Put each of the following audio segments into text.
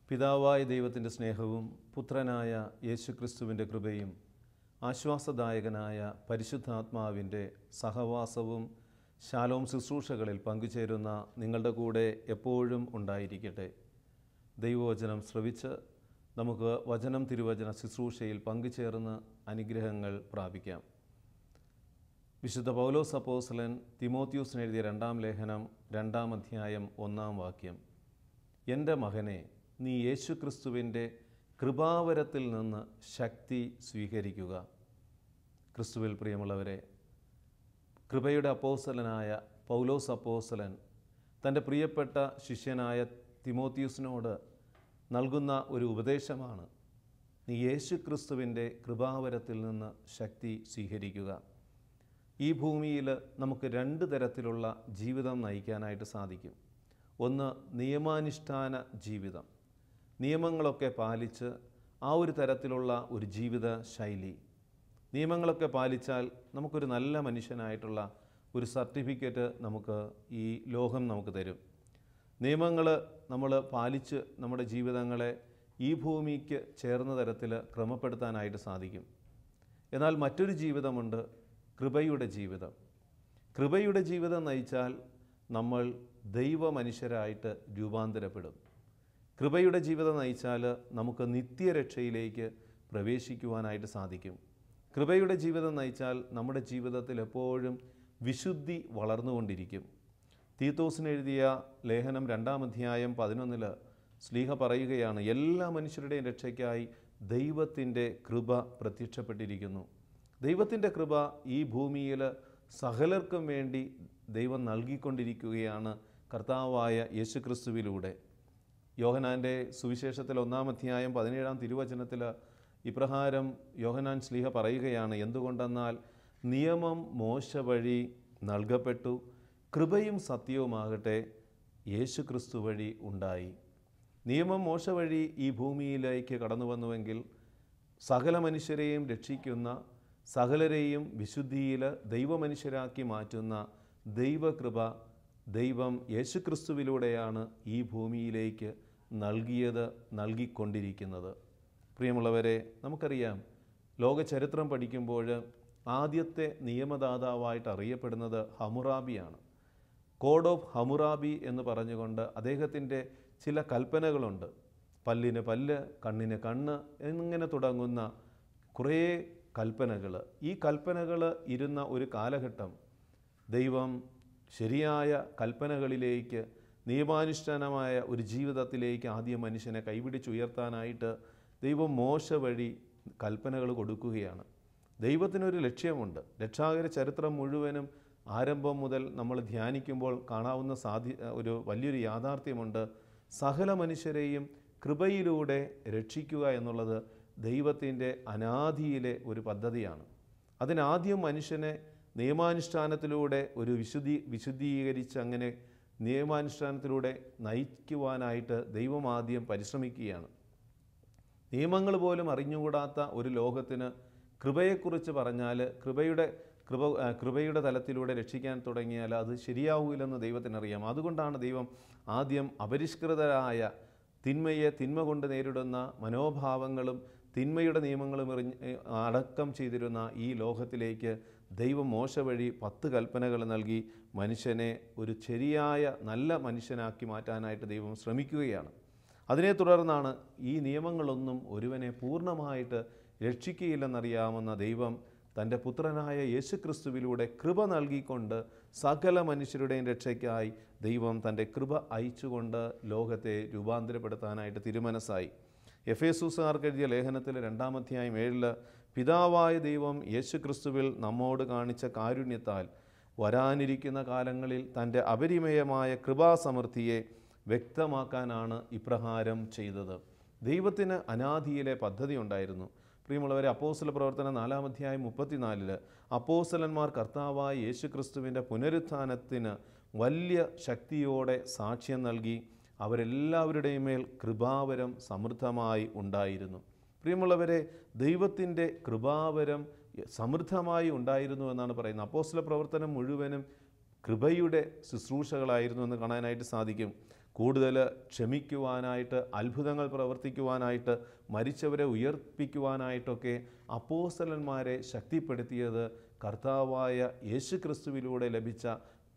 പിതാവായ ദൈവത്തിൻ്റെ സ്നേഹവും പുത്രനായ യേശുക്രിസ്തുവിൻ്റെ കൃപയും ആശ്വാസദായകനായ പരിശുദ്ധാത്മാവിൻ്റെ സഹവാസവും ശാലോം ശുശ്രൂഷകളിൽ പങ്കുചേരുന്ന നിങ്ങളുടെ കൂടെ എപ്പോഴും ഉണ്ടായിരിക്കട്ടെ. ദൈവവചനം ശ്രവിച്ച് നമുക്ക് വചനം തിരുവചന ശുശ്രൂഷയിൽ പങ്കുചേർന്ന് അനുഗ്രഹങ്ങൾ പ്രാപിക്കാം. വിശുദ്ധ പൗലോസ് അപ്പോസ്തലൻ തിമോത്തിയോസിന് എഴുതിയ 2-ാം ലേഖനം 2-ാം അധ്യായം 1-ാം വാക്യം. എൻ്റെ മകനെ, നീ യേശുക്രിസ്തുവിൻ്റെ കൃപാവരത്തിൽ നിന്ന് ശക്തി സ്വീകരിക്കുക. ക്രിസ്തുവിൽ പ്രിയമുള്ളവരെ, കൃപയുടെ അപ്പോസ്തലനായ പൗലോസ് അപ്പോസ്തലൻ തൻ്റെ പ്രിയപ്പെട്ട ശിഷ്യനായ തിമോത്തിയോസിനോട് നൽകുന്ന ഒരു ഉപദേശമാണ്, നീ യേശുക്രിസ്തുവിൻ്റെ കൃപാവരത്തിൽ നിന്ന് ശക്തി സ്വീകരിക്കുക. ഈ ഭൂമിയിൽ നമുക്ക് 2 തരത്തിലുള്ള ജീവിതം നയിക്കാനായിട്ട് സാധിക്കും. ഒന്ന്, നിയമാനുഷ്ഠാന ജീവിതം, നിയമങ്ങളൊക്കെ പാലിച്ച് ആ ഒരു തരത്തിലുള്ള ഒരു ജീവിത ശൈലി. നിയമങ്ങളൊക്കെ പാലിച്ചാൽ നമുക്കൊരു നല്ല മനുഷ്യനായിട്ടുള്ള ഒരു സർട്ടിഫിക്കറ്റ് നമുക്ക് ഈ ലോകം നമുക്ക് തരും. നിയമങ്ങൾ നമ്മൾ പാലിച്ച് നമ്മുടെ ജീവിതങ്ങളെ ഈ ഭൂമിക്ക് ചേർന്ന തരത്തിൽ ക്രമപ്പെടുത്താനായിട്ട് സാധിക്കും. എന്നാൽ മറ്റൊരു ജീവിതമുണ്ട്, കൃപയുടെ ജീവിതം. കൃപയുടെ ജീവിതം നയിച്ചാൽ നമ്മൾ ദൈവ മനുഷ്യരായിട്ട് രൂപാന്തരപ്പെടും. കൃപയുടെ ജീവിതം നയിച്ചാൽ നമുക്ക് നിത്യരക്ഷയിലേക്ക് പ്രവേശിക്കുവാനായിട്ട് സാധിക്കും. കൃപയുടെ ജീവിതം നയിച്ചാൽ നമ്മുടെ ജീവിതത്തിൽ എപ്പോഴും വിശുദ്ധി വളർന്നുകൊണ്ടിരിക്കും. തീത്തോസിന് എഴുതിയ ലേഖനം 2-ാം അധ്യായം 11 ശ്ലീഹ പറയുകയാണ്, എല്ലാ മനുഷ്യരുടെയും രക്ഷയ്ക്കായി ദൈവത്തിൻ്റെ കൃപ പ്രത്യക്ഷപ്പെട്ടിരിക്കുന്നു. ദൈവത്തിൻ്റെ കൃപ ഈ ഭൂമിയിൽ സകലർക്കും വേണ്ടി ദൈവം നൽകിക്കൊണ്ടിരിക്കുകയാണ് കർത്താവായ യേശുക്രിസ്തുവിലൂടെ. യോഹന്നാൻ്റെ സുവിശേഷത്തിൽ 1-ാം അധ്യായം 17-ാം തിരുവചനത്തിൽ ഇപ്രകാരം യോഹന്നാൻ ശ്ലീഹ പറയുകയാണ്, എന്തുകൊണ്ടെന്നാൽ നിയമം മോശ വഴി നൽകപ്പെട്ടു, കൃപയും സത്യവുമാകട്ടെ യേശുക്രിസ്തു വഴി ഉണ്ടായി. നിയമം മോശ വഴി ഈ ഭൂമിയിലേക്ക് കടന്നു വന്നുവെങ്കിൽ സകല മനുഷ്യരെയും രക്ഷിക്കുന്ന, സകലരെയും വിശുദ്ധിയിൽ ദൈവമനുഷ്യരാക്കി മാറ്റുന്ന ദൈവകൃപ ദൈവം യേശുക്രിസ്തുവിലൂടെയാണ് ഈ ഭൂമിയിലേക്ക് നൽകിക്കൊണ്ടിരിക്കുന്നത്. പ്രിയമുള്ളവരെ, നമുക്കറിയാം, ലോക ചരിത്രം പഠിക്കുമ്പോൾ ആദ്യത്തെ നിയമദാതാവായിട്ട് അറിയപ്പെടുന്നത് ഹമ്മുറാബിയാണ്. കോഡ് ഓഫ് ഹമ്മുറാബി എന്ന് പറഞ്ഞുകൊണ്ട് അദ്ദേഹത്തിൻ്റെ ചില കൽപ്പനകളുണ്ട്. പല്ലിന് പല്ല്, കണ്ണിന് കണ്ണ് എന്നിങ്ങനെ തുടങ്ങുന്ന കുറേ കൽപ്പനകൾ. ഈ കൽപ്പനകൾ ഇരുന്ന ഒരു കാലഘട്ടം ദൈവം ശരിയായ കൽപ്പനകളിലേക്ക്, നിയമാനുഷ്ഠാനമായ ഒരു ജീവിതത്തിലേക്ക് ആദ്യം മനുഷ്യനെ കൈപിടിച്ചുയർത്താനായിട്ട് ദൈവം മോശ വഴി കൽപ്പനകൾ കൊടുക്കുകയാണ്. ദൈവത്തിനൊരു ലക്ഷ്യമുണ്ട്. രക്ഷാകര ചരിത്രം മുഴുവനും ആരംഭം മുതൽ നമ്മൾ ധ്യാനിക്കുമ്പോൾ കാണാവുന്ന ഒരു വലിയൊരു യാഥാർത്ഥ്യമുണ്ട്. സകല മനുഷ്യരെയും കൃപയിലൂടെ രക്ഷിക്കുക എന്നുള്ളത് ദൈവത്തിൻ്റെ അനാദിയിലെ ഒരു പദ്ധതിയാണ്. അതിനാദ്യം മനുഷ്യനെ നിയമാനുഷ്ഠാനത്തിലൂടെ ഒരു വിശുദ്ധീകരിച്ച് അങ്ങനെ നിയമാനുഷ്ഠാനത്തിലൂടെ നയിക്കുവാനായിട്ട് ദൈവം ആദ്യം പരിശ്രമിക്കുകയാണ്. നിയമങ്ങൾ പോലും അറിഞ്ഞുകൂടാത്ത ഒരു ലോകത്തിന് കൃപയെക്കുറിച്ച് പറഞ്ഞാൽ, കൃപയുടെ തലത്തിലൂടെ രക്ഷിക്കാൻ തുടങ്ങിയാൽ അത് ശരിയാവില്ലെന്ന് ദൈവത്തിനറിയാം. അതുകൊണ്ടാണ് ദൈവം ആദ്യം അപരിഷ്കൃതരായ തിന്മയെ തിന്മ കൊണ്ട് നേരിടുന്ന മനോഭാവങ്ങളും തിന്മയുടെ നിയമങ്ങളും അടക്കം ചെയ്തിരുന്ന ഈ ലോകത്തിലേക്ക് ദൈവം മോശ വഴി 10 കൽപ്പനകൾ നൽകി മനുഷ്യനെ ഒരു ശരിയായ നല്ല മനുഷ്യനാക്കി മാറ്റാനായിട്ട് ദൈവം ശ്രമിക്കുകയാണ്. അതിനെ തുടർന്നാണ് ഈ നിയമങ്ങളൊന്നും ഒരുവനെ പൂർണ്ണമായിട്ട് രക്ഷിക്കുകയില്ലെന്നറിയാവുന്ന ദൈവം തൻ്റെ പുത്രനായ യേശുക്രിസ്തുവിലൂടെ കൃപ നൽകിക്കൊണ്ട് സകല മനുഷ്യരുടെയും രക്ഷയ്ക്കായി ദൈവം തൻ്റെ കൃപ അയച്ചുകൊണ്ട് ലോകത്തെ രൂപാന്തരപ്പെടുത്താനായിട്ട് തിരുമനസ്സായി. എഫേസൂസുകാർക്ക് എഴുതിയ ലേഖനത്തിൽ 2-ാം അധ്യായം 7 പിതാവായ ദൈവം യേശുക്രിസ്തുവിൽ നമ്മോട് കാണിച്ച കാരുണ്യത്താൽ വരാനിരിക്കുന്ന കാലങ്ങളിൽ തൻ്റെ അപരിമേയമായ കൃപാസമൃദ്ധിയെ വ്യക്തമാക്കാനാണ് ഇപ്രകാരം ചെയ്തത്. ദൈവത്തിന് അനാദിയിലെ പദ്ധതി ഉണ്ടായിരുന്നു. പ്രിയമുള്ളവരെ, അപ്പോസ്തല പ്രവർത്തനം 4-ാം അധ്യായം 34 അപ്പോസ്തലന്മാർ കർത്താവായ യേശുക്രിസ്തുവിൻ്റെ പുനരുത്ഥാനത്തിന് വലിയ ശക്തിയോടെ സാക്ഷ്യം നൽകി. അവരെല്ലാവരുടെയും മേൽ കൃപാവരം സമൃദ്ധമായി ഉണ്ടായിരുന്നു. പ്രിയമുള്ളവരെ, ദൈവത്തിൻ്റെ കൃപാവരം സമൃദ്ധമായി ഉണ്ടായിരുന്നു എന്നാണ് പറയുന്നത്. അപ്പോസ്തല പ്രവർത്തനം മുഴുവനും കൃപയുടെ ശുശ്രൂഷകളായിരുന്നു എന്ന് കാണാനായിട്ട് സാധിക്കും. കൂടുതൽ ക്ഷമിക്കുവാനായിട്ട്, അത്ഭുതങ്ങൾ പ്രവർത്തിക്കുവാനായിട്ട്, മരിച്ചവരെ ഉയർപ്പിക്കുവാനായിട്ടൊക്കെ അപ്പോസ്തലന്മാരെ ശക്തിപ്പെടുത്തിയത് കർത്താവായ യേശുക്രിസ്തുവിലൂടെ ലഭിച്ച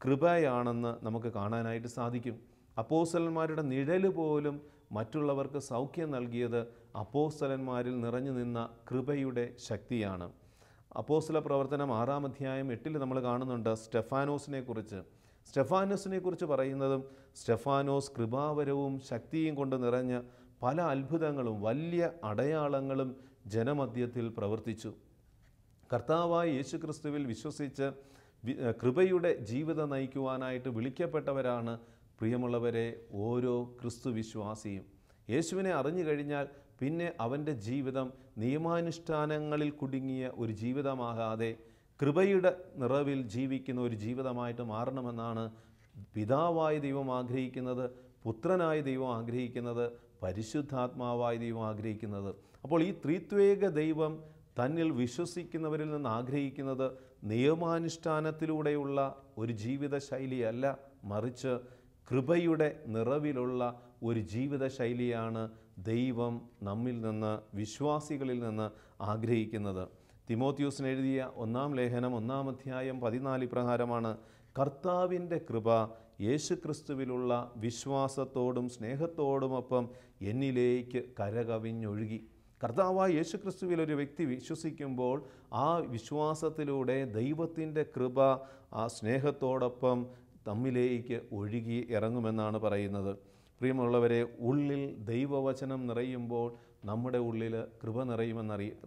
കൃപയാണെന്ന് നമുക്ക് കാണാനായിട്ട് സാധിക്കും. അപ്പോസ്തലന്മാരുടെ നിഴല് പോലും മറ്റുള്ളവർക്ക് സൗഖ്യം നൽകിയത് അപ്പോസ്തലന്മാരിൽ നിറഞ്ഞു നിന്ന കൃപയുടെ ശക്തിയാണ്. അപ്പോസ്തല പ്രവർത്തനം 6-ാം അധ്യായം 8 നമ്മൾ കാണുന്നുണ്ട് സ്റ്റെഫാനോസിനെ കുറിച്ച് പറയുന്നതും, സ്റ്റെഫാനോസ് കൃപാവരവും ശക്തിയും കൊണ്ട് നിറഞ്ഞ് പല അത്ഭുതങ്ങളും വലിയ അടയാളങ്ങളും ജനമധ്യത്തിൽ പ്രവർത്തിച്ചു. കർത്താവായ യേശുക്രിസ്തുവിൽ വിശ്വസിച്ച് കൃപയുടെ ജീവിതം നയിക്കുവാനായിട്ട് വിളിക്കപ്പെട്ടവരാണ് പ്രിയമുള്ളവരെ ഓരോ ക്രിസ്തു വിശ്വാസിയും. യേശുവിനെ അറിഞ്ഞു കഴിഞ്ഞാൽ പിന്നെ അവൻ്റെ ജീവിതം നിയമാനുഷ്ഠാനങ്ങളിൽ കുടുങ്ങിയ ഒരു ജീവിതമാകാതെ കൃപയുടെ നിറവിൽ ജീവിക്കുന്ന ഒരു ജീവിതമായിട്ട് മാറണമെന്നാണ് പിതാവായ ദൈവം ആഗ്രഹിക്കുന്നത്, പുത്രനായ ദൈവം ആഗ്രഹിക്കുന്നത്, പരിശുദ്ധാത്മാവായ ദൈവം ആഗ്രഹിക്കുന്നത്. അപ്പോൾ ഈ ത്രിത്വേക ദൈവം തന്നിൽ വിശ്വസിക്കുന്നവരിൽ നിന്ന് ആഗ്രഹിക്കുന്നത് നിയമാനുഷ്ഠാനത്തിലൂടെയുള്ള ഒരു ജീവിത ശൈലിയല്ല, മറിച്ച് കൃപയുടെ നിറവിലുള്ള ഒരു ജീവിത ശൈലിയാണ് ദൈവം നമ്മിൽ നിന്ന്, വിശ്വാസികളിൽ നിന്ന് ആഗ്രഹിക്കുന്നത്. തിമോത്തിയോസിന് എഴുതിയ 1-ാം ലേഖനം 1-ാം അധ്യായം 14 ഇപ്രകാരമാണ്: കർത്താവിൻ്റെ കൃപ യേശുക്രിസ്തുവിലുള്ള വിശ്വാസത്തോടും സ്നേഹത്തോടുമൊപ്പം എന്നിലേക്ക് കരകവിഞ്ഞൊഴുകി. കർത്താവായ യേശുക്രിസ്തുവിൽ ഒരു വ്യക്തി വിശ്വസിക്കുമ്പോൾ ആ വിശ്വാസത്തിലൂടെ ദൈവത്തിൻ്റെ കൃപ ആ സ്നേഹത്തോടൊപ്പം തമ്മിലേക്ക് ഒഴുകി ഇറങ്ങുമെന്നാണ് പറയുന്നത്. പ്രിയമുള്ളവരെ, ഉള്ളിൽ ദൈവവചനം നിറയുമ്പോൾ നമ്മുടെ ഉള്ളിൽ കൃപ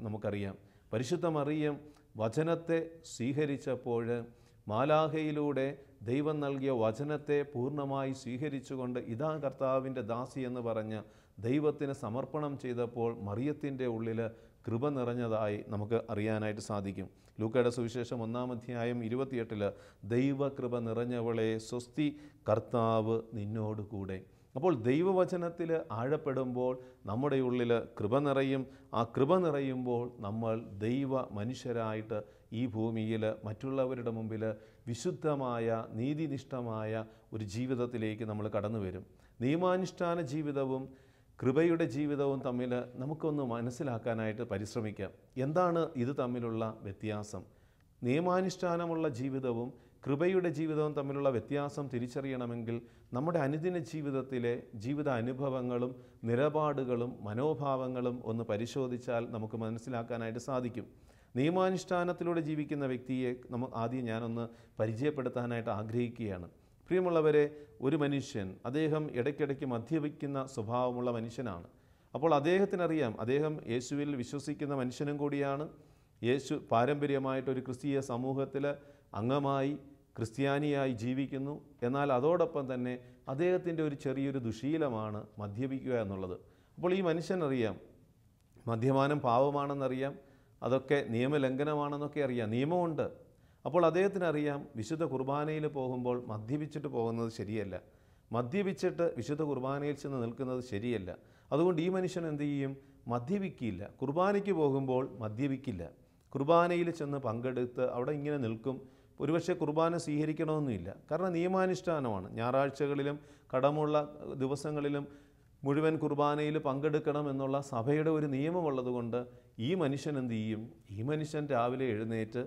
നമുക്കറിയാം. പരിശുദ്ധ മറിയം വചനത്തെ സ്വീകരിച്ചപ്പോൾ മാലാഖയിലൂടെ ദൈവം നൽകിയ വചനത്തെ പൂർണ്ണമായി സ്വീകരിച്ചുകൊണ്ട് ഇതാ കർത്താവിൻ്റെ ദാസി എന്ന് പറഞ്ഞ് ദൈവത്തിന് സമർപ്പണം ചെയ്തപ്പോൾ മറിയത്തിൻ്റെ ഉള്ളിൽ കൃപ നിറഞ്ഞതായി നമുക്ക് അറിയാനായിട്ട് സാധിക്കും. ലൂക്കയുടെ സുവിശേഷം 1-ാം അധ്യായം 28 ദൈവകൃപ നിറഞ്ഞവളെ സ്വസ്തി, കർത്താവ് നിന്നോട് കൂടെ. അപ്പോൾ ദൈവവചനത്തിൽ ആഴപ്പെടുമ്പോൾ നമ്മുടെ ഉള്ളിൽ കൃപ നിറയും. ആ കൃപ നിറയുമ്പോൾ നമ്മൾ ദൈവ മനുഷ്യരായിട്ട് ഈ ഭൂമിയിൽ മറ്റുള്ളവരുടെ മുമ്പിൽ വിശുദ്ധമായ നീതിനിഷ്ഠമായ ഒരു ജീവിതത്തിലേക്ക് നമ്മൾ കടന്നു വരും. നിയമാനുഷ്ഠാന ജീവിതവും കൃപയുടെ ജീവിതവും തമ്മിൽ നമുക്കൊന്ന് മനസ്സിലാക്കാനായിട്ട് പരിശ്രമിക്കാം. എന്താണ് ഇത് തമ്മിലുള്ള വ്യത്യാസം? നിയമാനുഷ്ഠാനമുള്ള ജീവിതവും കൃപയുടെ ജീവിതവും തമ്മിലുള്ള വ്യത്യാസം തിരിച്ചറിയണമെങ്കിൽ നമ്മുടെ അനുദിന ജീവിതത്തിലെ ജീവിത അനുഭവങ്ങളും നിലപാടുകളും മനോഭാവങ്ങളും ഒന്ന് പരിശോധിച്ചാൽ നമുക്ക് മനസ്സിലാക്കാനായിട്ട് സാധിക്കും. നിയമാനുഷ്ഠാനത്തിലൂടെ ജീവിക്കുന്ന വ്യക്തിയെ ആദ്യം ഞാനൊന്ന് പരിചയപ്പെടുത്താനായിട്ട് ആഗ്രഹിക്കുകയാണ്. പ്രിയമുള്ളവരെ, ഒരു മനുഷ്യൻ അദ്ദേഹം ഇടയ്ക്കിടയ്ക്ക് മദ്യപിക്കുന്ന സ്വഭാവമുള്ള മനുഷ്യനാണ്. അപ്പോൾ അദ്ദേഹത്തിനറിയാം, അദ്ദേഹം യേശുവിൽ വിശ്വസിക്കുന്ന മനുഷ്യനും കൂടിയാണ്. യേശു പാരമ്പര്യമായിട്ടൊരു ക്രിസ്തീയ സമൂഹത്തിൽ അംഗമായി ക്രിസ്ത്യാനിയായി ജീവിക്കുന്നു. എന്നാൽ അതോടൊപ്പം തന്നെ അദ്ദേഹത്തിൻ്റെ ഒരു ചെറിയൊരു ദുശീലമാണ് മദ്യപിക്കുക എന്നുള്ളത്. അപ്പോൾ ഈ മനുഷ്യനറിയാം മദ്യപാനം പാപമാണെന്നറിയാം, അതൊക്കെ നിയമലംഘനമാണെന്നൊക്കെ അറിയാം, നിയമമുണ്ട്. അപ്പോൾ അദ്ദേഹത്തിനറിയാം വിശുദ്ധ കുർബാനയിൽ പോകുമ്പോൾ മദ്യപിച്ചിട്ട് പോകുന്നത് ശരിയല്ല, മദ്യപിച്ചിട്ട് വിശുദ്ധ കുർബാനയിൽ ചെന്ന് നിൽക്കുന്നത് ശരിയല്ല. അതുകൊണ്ട് ഈ മനുഷ്യൻ എന്ത് ചെയ്യും? മദ്യപിക്കില്ല. കുർബാനയ്ക്ക് പോകുമ്പോൾ മദ്യപിക്കില്ല. കുർബാനയിൽ ചെന്ന് പങ്കെടുത്ത് അവിടെ ഇങ്ങനെ നിൽക്കും. ഒരുപക്ഷെ കുർബാന സ്വീകരിക്കണമെന്നില്ല, കാരണം നിയമാനുഷ്ഠാനമാണ്. ഞായറാഴ്ചകളിലും കടമുള്ള ദിവസങ്ങളിലും മുഴുവൻ കുർബാനയിൽ പങ്കെടുക്കണം എന്നുള്ള സഭയുടെ ഒരു നിയമമുള്ളതുകൊണ്ട് ഈ മനുഷ്യൻ എന്ത് ചെയ്യും? ഈ മനുഷ്യൻ രാവിലെ എഴുന്നേറ്റ്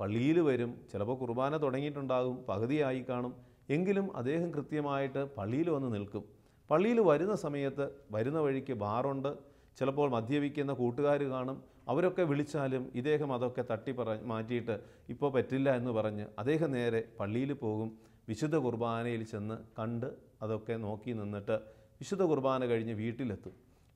പള്ളിയിൽ വരും. ചിലപ്പോൾ കുർബാന തുടങ്ങിയിട്ടുണ്ടാകും, പകുതിയായി കാണും. എങ്കിലും അദ്ദേഹം കൃത്യമായിട്ട് പള്ളിയിൽ വന്ന് നിൽക്കും. പള്ളിയിൽ വരുന്ന സമയത്ത് വരുന്ന വഴിക്ക് ബാറുണ്ട്, ചിലപ്പോൾ മദ്യപിക്കുന്ന കൂട്ടുകാർ കാണും. അവരൊക്കെ വിളിച്ചാലും ഇദ്ദേഹം അതൊക്കെ മാറ്റിയിട്ട് ഇപ്പോൾ പറ്റില്ല എന്ന് പറഞ്ഞ് അദ്ദേഹം നേരെ പള്ളിയിൽ പോകും. വിശുദ്ധ കുർബാനയിൽ ചെന്ന് കണ്ട് അതൊക്കെ നോക്കി നിന്നിട്ട് വിശുദ്ധ കുർബാന കഴിഞ്ഞ്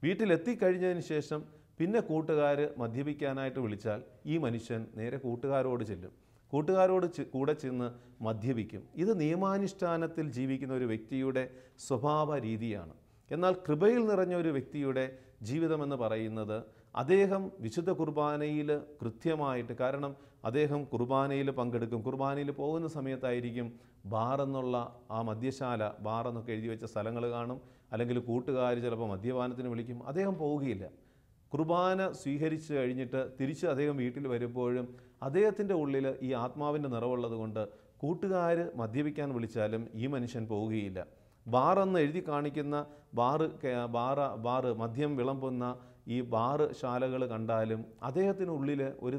വീട്ടിലെത്തിക്കഴിഞ്ഞതിന് ശേഷം പിന്നെ കൂട്ടുകാർ മദ്യപിക്കാനായിട്ട് വിളിച്ചാൽ ഈ മനുഷ്യൻ നേരെ കൂട്ടുകാരോട് ചെല്ലും, കൂട്ടുകാരോട് കൂടെ ചെന്ന് മദ്യപിക്കും. ഇത് നിയമാനുഷ്ഠാനത്തിൽ ജീവിക്കുന്ന ഒരു വ്യക്തിയുടെ സ്വഭാവ രീതിയാണ്. എന്നാൽ കൃപയിൽ നിറഞ്ഞ ഒരു വ്യക്തിയുടെ ജീവിതമെന്ന് പറയുന്നത് അദ്ദേഹം വിശുദ്ധ കുർബാനയിൽ കൃത്യമായിട്ട്, കാരണം അദ്ദേഹം കുർബാനയിൽ പങ്കെടുക്കും. കുർബാനയിൽ പോകുന്ന സമയത്തായിരിക്കും ബാറെന്നുള്ള ആ മദ്യശാല, ബാറെന്നൊക്കെ എഴുതി വെച്ച സ്ഥലങ്ങൾ കാണും, അല്ലെങ്കിൽ കൂട്ടുകാർ ചിലപ്പോൾ മദ്യപാനത്തിന് വിളിക്കും. അദ്ദേഹം പോവുകയില്ല. കുർബാന സ്വീകരിച്ച് കഴിഞ്ഞിട്ട് തിരിച്ച് അദ്ദേഹം വീട്ടിൽ വരുമ്പോഴും അദ്ദേഹത്തിൻ്റെ ഉള്ളിൽ ഈ ആത്മാവിൻ്റെ നിറവുള്ളത് കൊണ്ട് കൂട്ടുകാർ മദ്യപിക്കാൻ വിളിച്ചാലും ഈ മനുഷ്യൻ പോവുകയില്ല. ബാറെന്ന് എഴുതി കാണിക്കുന്ന ബാറ് മദ്യം വിളമ്പുന്ന ഈ ബാറ് ശാലകൾ കണ്ടാലും അദ്ദേഹത്തിനുള്ളിൽ ഒരു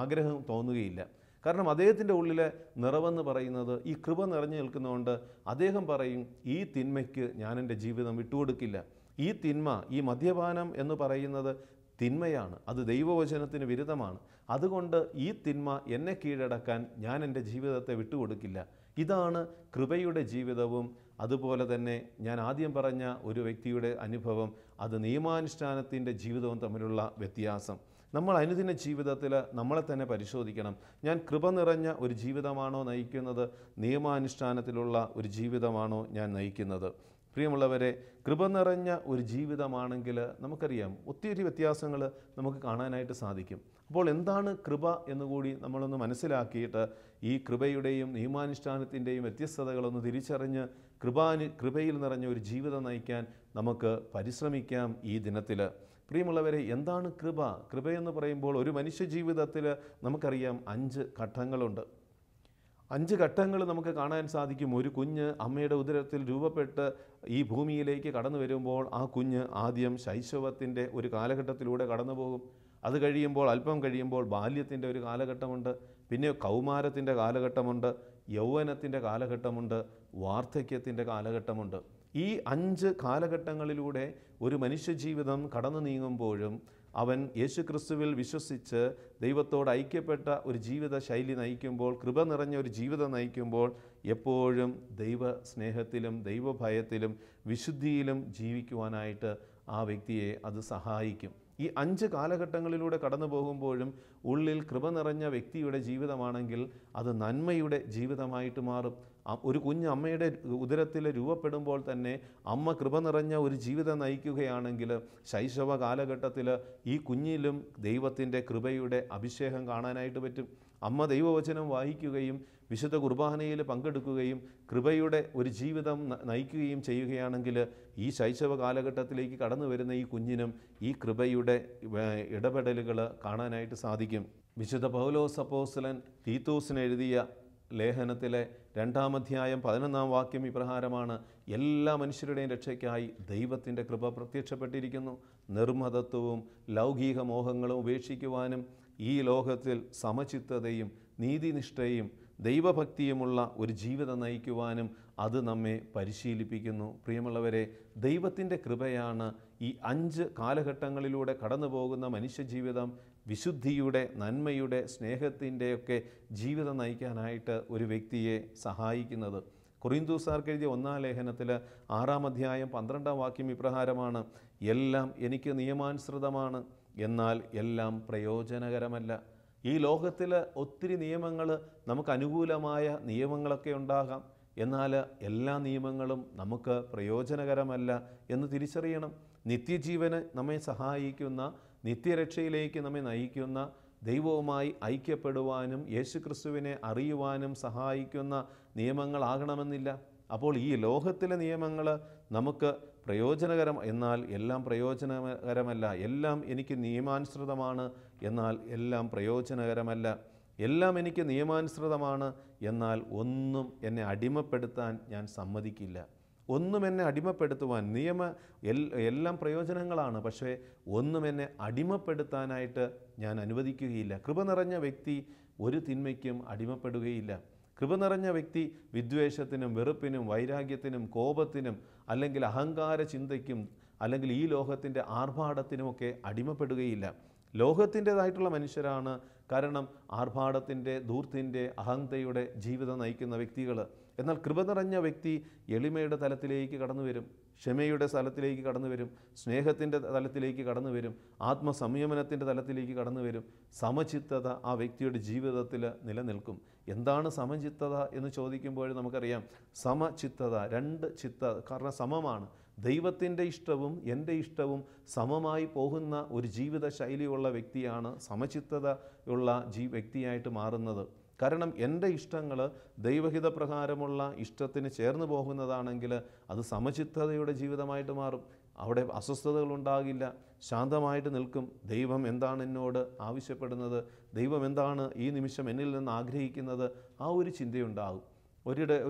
ആഗ്രഹം തോന്നുകയില്ല. കാരണം അദ്ദേഹത്തിൻ്റെ ഉള്ളിലെ നിറവെന്ന് പറയുന്നത് ഈ കൃപ നിറഞ്ഞു നിൽക്കുന്നതുകൊണ്ട് അദ്ദേഹം പറയും, ഈ തിന്മയ്ക്ക് ഞാൻ എൻ്റെ ജീവിതം വിട്ടുകൊടുക്കില്ല. ഈ തിന്മ, ഈ മദ്യപാനം എന്ന് പറയുന്നത് തിന്മയാണ്, അത് ദൈവവചനത്തിന് വിരുദ്ധമാണ്. അതുകൊണ്ട് ഈ തിന്മ എന്നെ കീഴടക്കാൻ ഞാൻ എൻ്റെ ജീവിതത്തെ വിട്ടുകൊടുക്കില്ല. ഇതാണ് കൃപയുടെ ജീവിതവും അതുപോലെ തന്നെ ഞാൻ ആദ്യം പറഞ്ഞ ഒരു വ്യക്തിയുടെ അനുഭവം, അത് നിയമാനുഷ്ഠാനത്തിൻ്റെ ജീവിതവും തമ്മിലുള്ള വ്യത്യാസം. നമ്മൾ അനുദിന ജീവിതത്തിൽ നമ്മളെ തന്നെ പരിശോധിക്കണം. ഞാൻ കൃപ നിറഞ്ഞ ഒരു ജീവിതമാണോ നയിക്കുന്നത്, നിയമാനുഷ്ഠാനത്തിലുള്ള ഒരു ജീവിതമാണോ ഞാൻ നയിക്കുന്നത്? പ്രിയമുള്ളവരെ, കൃപ നിറഞ്ഞ ഒരു ജീവിതമാണെങ്കിൽ നമുക്കറിയാം ഒത്തിരി വ്യത്യാസങ്ങൾ നമുക്ക് കാണാനായിട്ട് സാധിക്കും. അപ്പോൾ എന്താണ് കൃപ എന്നുകൂടി നമ്മളൊന്ന് മനസ്സിലാക്കിയിട്ട് ഈ കൃപയുടെയും നിയമാനുഷ്ഠാനത്തിൻ്റെയും വ്യത്യസ്തതകളൊന്ന് തിരിച്ചറിഞ്ഞ് കൃപയിൽ നിറഞ്ഞ ഒരു ജീവിതം നയിക്കാൻ നമുക്ക് പരിശ്രമിക്കാം ഈ ദിനത്തിൽ. പ്രിയമുള്ളവരെ, എന്താണ് കൃപ? കൃപയെന്ന് പറയുമ്പോൾ ഒരു മനുഷ്യ ജീവിതത്തിൽ നമുക്കറിയാം 5 ഘട്ടങ്ങളുണ്ട്. 5 ഘട്ടങ്ങൾ നമുക്ക് കാണാൻ സാധിക്കും. ഒരു കുഞ്ഞ് അമ്മയുടെ ഉദരത്തിൽ രൂപപ്പെട്ട് ഈ ഭൂമിയിലേക്ക് കടന്നു വരുമ്പോൾ ആ കുഞ്ഞ് ആദ്യം ശൈശവത്തിൻ്റെ ഒരു കാലഘട്ടത്തിലൂടെ കടന്നു പോകും. അത് കഴിയുമ്പോൾ, അല്പം കഴിയുമ്പോൾ ബാല്യത്തിൻ്റെ ഒരു കാലഘട്ടമുണ്ട്, പിന്നെ കൗമാരത്തിൻ്റെ കാലഘട്ടമുണ്ട്, യൗവനത്തിൻ്റെ കാലഘട്ടമുണ്ട്, വാർദ്ധക്യത്തിൻ്റെ കാലഘട്ടമുണ്ട്. ഈ 5 കാലഘട്ടങ്ങളിലൂടെ ഒരു മനുഷ്യജീവിതം കടന്നു നീങ്ങുമ്പോഴും അവൻ യേശുക്രിസ്തുവിൽ വിശ്വസിച്ച് ദൈവത്തോട് ഐക്യപ്പെട്ട ഒരു ജീവിത ശൈലി നയിക്കുമ്പോൾ, കൃപ നിറഞ്ഞ ഒരു ജീവിതം നയിക്കുമ്പോൾ എപ്പോഴും ദൈവ സ്നേഹത്തിലും ദൈവഭയത്തിലും വിശുദ്ധിയിലും ജീവിക്കുവാനായിട്ട് ആ വ്യക്തിയെ അത് സഹായിക്കും. ഈ 5 കാലഘട്ടങ്ങളിലൂടെ കടന്നു പോകുമ്പോഴും ഉള്ളിൽ കൃപ നിറഞ്ഞ വ്യക്തിയുടെ ജീവിതമാണെങ്കിൽ അത് നന്മയുടെ ജീവിതമായിട്ട് മാറും. ഒരു കുഞ്ഞ് അമ്മയുടെ ഉദരത്തിൽ രൂപപ്പെടുമ്പോൾ തന്നെ അമ്മ കൃപ നിറഞ്ഞ ഒരു ജീവിതം നയിക്കുകയാണെങ്കിൽ ശൈശവ കാലഘട്ടത്തിൽ ഈ കുഞ്ഞിലും ദൈവത്തിൻ്റെ കൃപയുടെ അഭിഷേകം കാണാനായിട്ട് പറ്റും. അമ്മ ദൈവവചനം വായിക്കുകയും വിശുദ്ധ കുർബാനയിൽ പങ്കെടുക്കുകയും കൃപയുടെ ഒരു ജീവിതം നയിക്കുകയും ചെയ്യുകയാണെങ്കിൽ ഈ ശൈശവ കാലഘട്ടത്തിലേക്ക് കടന്നു വരുന്ന ഈ കുഞ്ഞിനും ഈ കൃപയുടെ ഇടപെടലുകൾ കാണാനായിട്ട് സാധിക്കും. വിശുദ്ധ പൗലോസ് അപ്പോസ്തലൻ തീത്തോസിന് എഴുതിയ ലേഖനത്തിലെ 2-ാം അധ്യായം 11-ാം വാക്യം ഇപ്രകാരമാണ്: എല്ലാ മനുഷ്യരുടെയും രക്ഷയ്ക്കായി ദൈവത്തിൻ്റെ കൃപ പ്രത്യക്ഷപ്പെട്ടിരിക്കുന്നു. നിർമ്മതത്വവും ലൗകിക മോഹങ്ങളും ഉപേക്ഷിക്കുവാനും ഈ ലോകത്തിൽ സമചിത്തതയും നീതിനിഷ്ഠയും ദൈവഭക്തിയുമുള്ള ഒരു ജീവിതം നയിക്കുവാനും അത് നമ്മെ പരിശീലിപ്പിക്കുന്നു. പ്രിയമുള്ളവരെ, ദൈവത്തിൻ്റെ കൃപയാണ് ഈ 5 കാലഘട്ടങ്ങളിലൂടെ കടന്നു പോകുന്ന മനുഷ്യജീവിതം വിശുദ്ധിയുടെ, നന്മയുടെ, സ്നേഹത്തിൻ്റെയൊക്കെ ജീവിതം നയിക്കാനായിട്ട് ഒരു വ്യക്തിയെ സഹായിക്കുന്നത്. കൊറിന്തോസ്യർക്ക് എഴുതിയ 1-ാം ലേഖനത്തിൽ 6-ാം അധ്യായം 12-ാം വാക്യം ഇപ്രകാരമാണ്: എല്ലാം എനിക്ക് നിയമാനുസൃതമാണ്, എന്നാൽ എല്ലാം പ്രയോജനകരമല്ല. ഈ ലോകത്തിൽ ഒത്തിരി നിയമങ്ങൾ, നമുക്ക് അനുകൂലമായ നിയമങ്ങളൊക്കെ ഉണ്ടാകാം, എന്നാൽ എല്ലാ നിയമങ്ങളും നമുക്ക് പ്രയോജനകരമല്ല എന്ന് തിരിച്ചറിയണം. നിത്യജീവന് നമ്മെ സഹായിക്കുന്ന, നിത്യരക്ഷയിലേക്ക് നമ്മെ നയിക്കുന്ന, ദൈവവുമായി ഐക്യപ്പെടുവാനും യേശുക്രിസ്തുവിനെ അറിയുവാനും സഹായിക്കുന്ന നിയമങ്ങളാകണമെന്നില്ല. അപ്പോൾ ഈ ലോകത്തിലെ നിയമങ്ങൾ നമുക്ക് എന്നാൽ എല്ലാം പ്രയോജനകരമല്ല. എല്ലാം എനിക്ക് നിയമാനുസൃതമാണ്, എന്നാൽ എല്ലാം പ്രയോജനകരമല്ല. എല്ലാം എനിക്ക് നിയമാനുസൃതമാണ്, എന്നാൽ ഒന്നും എന്നെ അടിമപ്പെടുത്താൻ ഞാൻ സമ്മതിക്കില്ല. ഒന്നും എന്നെ അടിമപ്പെടുത്തുവാൻ എല്ലാം പ്രയോജനങ്ങളാണ്, പക്ഷേ ഒന്നും എന്നെ അടിമപ്പെടുത്താനായിട്ട് ഞാൻ അനുവദിക്കുകയില്ല. കൃപ നിറഞ്ഞ വ്യക്തി ഒരു തിന്മയ്ക്കും അടിമപ്പെടുകയില്ല. കൃപ നിറഞ്ഞ വ്യക്തി വിദ്വേഷത്തിനും വെറുപ്പിനും വൈരാഗ്യത്തിനും കോപത്തിനും അല്ലെങ്കിൽ അഹങ്കാര ചിന്തയ്ക്കും അല്ലെങ്കിൽ ഈ ലോകത്തിൻ്റെ ആർഭാടത്തിനുമൊക്കെ അടിമപ്പെടുകയില്ല. ലോകത്തിൻ്റേതായിട്ടുള്ള മനുഷ്യരാണ്. കാരണം ആർഭാടത്തിൻ്റെ, ധൂർത്തിൻ്റെ, അഹന്തയുടെ ജീവിതം നയിക്കുന്ന വ്യക്തികൾ. എന്നാൽ കൃപ നിറഞ്ഞ വ്യക്തി എളിമയുടെ തലത്തിലേക്ക് കടന്നു വരും, ക്ഷമയുടെ തലത്തിലേക്ക് കടന്നു വരും, സ്നേഹത്തിൻ്റെ തലത്തിലേക്ക് കടന്നു വരും, ആത്മസംയമനത്തിൻ്റെ തലത്തിലേക്ക് കടന്നു വരും. സമചിത്തത ആ വ്യക്തിയുടെ ജീവിതത്തിൽ നിലനിൽക്കും. എന്താണ് സമചിത്തത എന്ന് ചോദിക്കുമ്പോൾ നമുക്കറിയാം, സമചിത്തത, 2 ചിത്ത, കാരണം സമമാണ്. ദൈവത്തിൻ്റെ ഇഷ്ടവും എൻ്റെ ഇഷ്ടവും സമമായി പോകുന്ന ഒരു ജീവിത ശൈലിയുള്ള വ്യക്തിയാണ് സമചിത്തതയുള്ള വ്യക്തിയായിട്ട് മാറുന്നത്. കാരണം എൻ്റെ ഇഷ്ടങ്ങൾ ദൈവഹിതപ്രകാരമുള്ള ഇഷ്ടത്തിന് ചേർന്ന് പോകുന്നതാണെങ്കിൽ അത് സമചിത്തതയുടെ ജീവിതമായിട്ട് മാറും. അവിടെ അസ്വസ്ഥതകളുണ്ടാകില്ല, ശാന്തമായിട്ട് നിൽക്കും. ദൈവം എന്താണ് എന്നോട് ആവശ്യപ്പെടുന്നത്, ദൈവം എന്താണ് ഈ നിമിഷം എന്നിൽ നിന്ന് ആഗ്രഹിക്കുന്നത്, ആ ഒരു ചിന്തയുണ്ടാകും.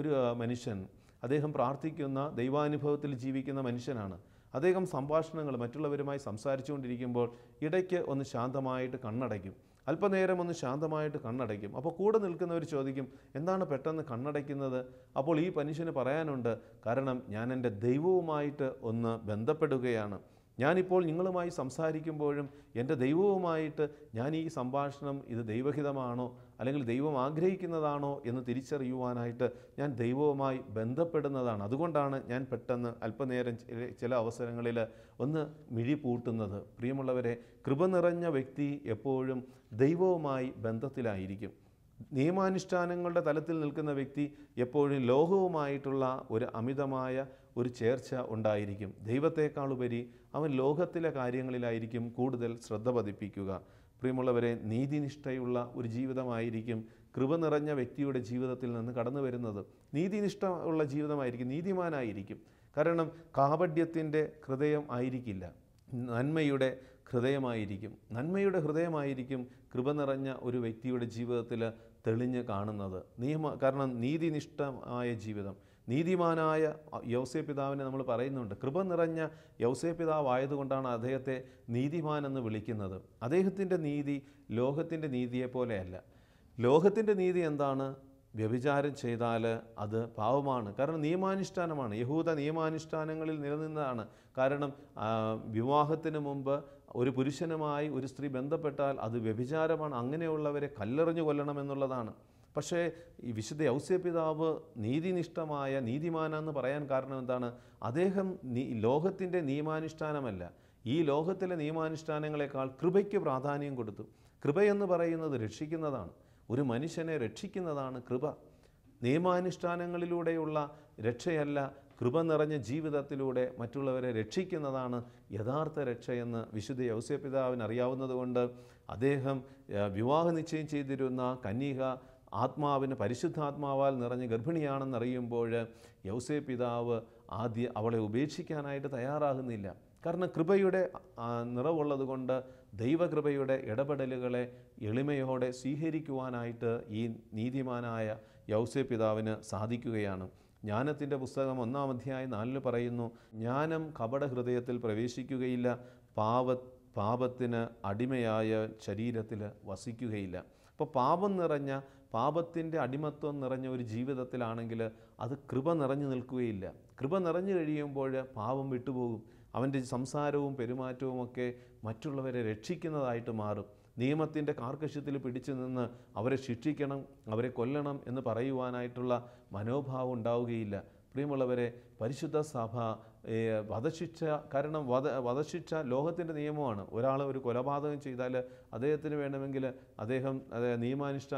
ഒരു മനുഷ്യൻ അദ്ദേഹം പ്രാർത്ഥിക്കുന്ന ദൈവാനുഭവത്തിൽ ജീവിക്കുന്ന മനുഷ്യനാണ്. അദ്ദേഹം സംഭാഷണങ്ങൾ മറ്റുള്ളവരുമായി സംസാരിച്ചുകൊണ്ടിരിക്കുമ്പോൾ ഇടയ്ക്ക് ഒന്ന് ശാന്തമായിട്ട് കണ്ണടയ്ക്കും. അല്പനേരം ഒന്ന് ശാന്തമായിട്ട് കണ്ണടയ്ക്കും. അപ്പോൾ കൂടെ നിൽക്കുന്നവർ ചോദിക്കും, എന്താണ് പെട്ടെന്ന് കണ്ണടയ്ക്കുന്നത്? അപ്പോൾ ഈ മനുഷ്യന് പറയാനുണ്ട്, കാരണം ഞാൻ എൻ്റെ ദൈവവുമായിട്ട് ഒന്ന് ബന്ധപ്പെടുകയാണ്. ഞാനിപ്പോൾ നിങ്ങളുമായി സംസാരിക്കുമ്പോഴും എൻ്റെ ദൈവവുമായിട്ട് ഞാൻ ഈ സംഭാഷണം ഇത് ദൈവഹിതമാണോ അല്ലെങ്കിൽ ദൈവം ആഗ്രഹിക്കുന്നതാണോ എന്ന് തിരിച്ചറിയുവാനായിട്ട് ഞാൻ ദൈവവുമായി ബന്ധപ്പെടുന്നതാണ്. അതുകൊണ്ടാണ് ഞാൻ പെട്ടെന്ന് അല്പനേരം ചില അവസരങ്ങളിൽ ഒന്ന് മിഴി പൂട്ടുന്നത്. പ്രിയമുള്ളവരെ, കൃപ നിറഞ്ഞ വ്യക്തി എപ്പോഴും ദൈവവുമായി ബന്ധത്തിലായിരിക്കും. നിയമാനുഷ്ഠാനങ്ങളുടെ തലത്തിൽ നിൽക്കുന്ന വ്യക്തി എപ്പോഴും ലോകവുമായിട്ടുള്ള ഒരു അമിതമായ ഒരു ചേർച്ച ഉണ്ടായിരിക്കും. ദൈവത്തെക്കാളുപരി അവൻ ലോകത്തിലെ കാര്യങ്ങളിലായിരിക്കും കൂടുതൽ ശ്രദ്ധ പതിപ്പിക്കുക. പ്രിയമുള്ളവരെ, നീതിനിഷ്ഠയുള്ള ഒരു ജീവിതമായിരിക്കും കൃപ നിറഞ്ഞ വ്യക്തിയുടെ ജീവിതത്തിൽ നിന്ന് കടന്നു വരുന്നത്. നീതിനിഷ്ഠ ഉള്ള ജീവിതമായിരിക്കും, നീതിമാനായിരിക്കും. കാരണം കാപഢ്യത്തിൻ്റെ ഹൃദയം ആയിരിക്കില്ല, നന്മയുടെ ഹൃദയമായിരിക്കും. നന്മയുടെ ഹൃദയമായിരിക്കും കൃപ നിറഞ്ഞ ഒരു വ്യക്തിയുടെ ജീവിതത്തിൽ തെളിഞ്ഞ് കാണുന്നത്. കാരണം നീതിനിഷ്ഠമായ ജീവിതം, നീതിമാനായ യൗസേപ്പ് പിതാവിനെ നമ്മൾ പറയുന്നുണ്ട്. കൃപ നിറഞ്ഞ യൗസേപ്പ് പിതാവായതുകൊണ്ടാണ് അദ്ദേഹത്തെ നീതിമാൻ എന്ന് വിളിക്കുന്നത്. അദ്ദേഹത്തിൻ്റെ നീതി ലോകത്തിൻ്റെ നീതിയെപ്പോലെയല്ല. ലോകത്തിൻ്റെ നീതി എന്താണ്? വ്യഭിചാരം ചെയ്താൽ അത് പാവമാണ്. കാരണം നിയമാനുഷ്ഠാനമാണ്, യഹൂദ നിയമാനുഷ്ഠാനങ്ങളിൽ നിലനിന്നതാണ്. കാരണം വിവാഹത്തിന് മുമ്പ് ഒരു പുരുഷനുമായി ഒരു സ്ത്രീ ബന്ധപ്പെട്ടാൽ അത് വ്യഭിചാരമാണ്, അങ്ങനെയുള്ളവരെ കല്ലെറിഞ്ഞു കൊല്ലണമെന്നുള്ളതാണ്. പക്ഷേ ഈ വിശുദ്ധ യൗസേപ്പ് പിതാവ് നീതിനിഷ്ഠമായ നീതിമാനെന്ന് പറയാൻ കാരണം എന്താണ്? അദ്ദേഹം ലോകത്തിൻ്റെ നിയമാനുഷ്ഠാനമല്ല, ഈ ലോകത്തിലെ നിയമാനുഷ്ഠാനങ്ങളെക്കാൾ കൃപയ്ക്ക് പ്രാധാന്യം കൊടുത്തു. കൃപയെന്ന് പറയുന്നത് രക്ഷിക്കുന്നതാണ്, ഒരു മനുഷ്യനെ രക്ഷിക്കുന്നതാണ് കൃപ. നിയമാനുഷ്ഠാനങ്ങളിലൂടെയുള്ള രക്ഷയല്ല, കൃപ നിറഞ്ഞ ജീവിതത്തിലൂടെ മറ്റുള്ളവരെ രക്ഷിക്കുന്നതാണ് യഥാർത്ഥ രക്ഷയെന്ന് വിശുദ്ധ യൗസേപ്പ് പിതാവിന് അറിയാവുന്നതുകൊണ്ട് അദ്ദേഹം വിവാഹ നിശ്ചയം ചെയ്തിരുന്ന കന്യക പരിശുദ്ധാത്മാവാൽ നിറഞ്ഞ് ഗർഭിണിയാണെന്നറിയുമ്പോൾ യൗസേപ്പ് പിതാവ് അവളെ ഉപേക്ഷിക്കാനായിട്ട് തയ്യാറാകുന്നില്ല. കാരണം കൃപയുടെ നിറവുള്ളത് കൊണ്ട് ദൈവകൃപയുടെ ഇടപെടലുകളെ എളിമയോടെ സ്വീകരിക്കുവാനായിട്ട് ഈ നീതിമാനായ യൗസേപ്പ് പിതാവിന് സാധിക്കുകയാണ്. ജ്ഞാനത്തിൻ്റെ പുസ്തകം 1-ാം അധ്യായം 4 പറയുന്നു, ജ്ഞാനം കപട ഹൃദയത്തിൽ പ്രവേശിക്കുകയില്ല, പാപത്തിന് അടിമയായ ശരീരത്തിൽ വസിക്കുകയില്ല. അപ്പോൾ പാപത്തിൻ്റെ അടിമത്വം നിറഞ്ഞ ഒരു ജീവിതത്തിലാണെങ്കിൽ അത് കൃപ നിറഞ്ഞു നിൽക്കുകയില്ല. കൃപ നിറഞ്ഞു കഴിയുമ്പോൾ പാപം വിട്ടുപോകും. അവൻ്റെ സംസാരവും പെരുമാറ്റവും ഒക്കെ മറ്റുള്ളവരെ രക്ഷിക്കുന്നതായിട്ട് മാറും. നിയമത്തിൻ്റെ കാർക്കശ്യത്തിൽ പിടിച്ചു നിന്ന് അവരെ ശിക്ഷിക്കണം, അവരെ കൊല്ലണം എന്ന് പറയുവാനായിട്ടുള്ള മനോഭാവം ഉണ്ടാവുകയില്ല. പ്രിയമുള്ളവരെ, പരിശുദ്ധ സഭ വധശിക്ഷ, കാരണം വധശിക്ഷ ലോകത്തിൻ്റെ നിയമമാണ്. ഒരാൾ ഒരു കൊലപാതകം ചെയ്താൽ അദ്ദേഹത്തിന് വേണമെങ്കിൽ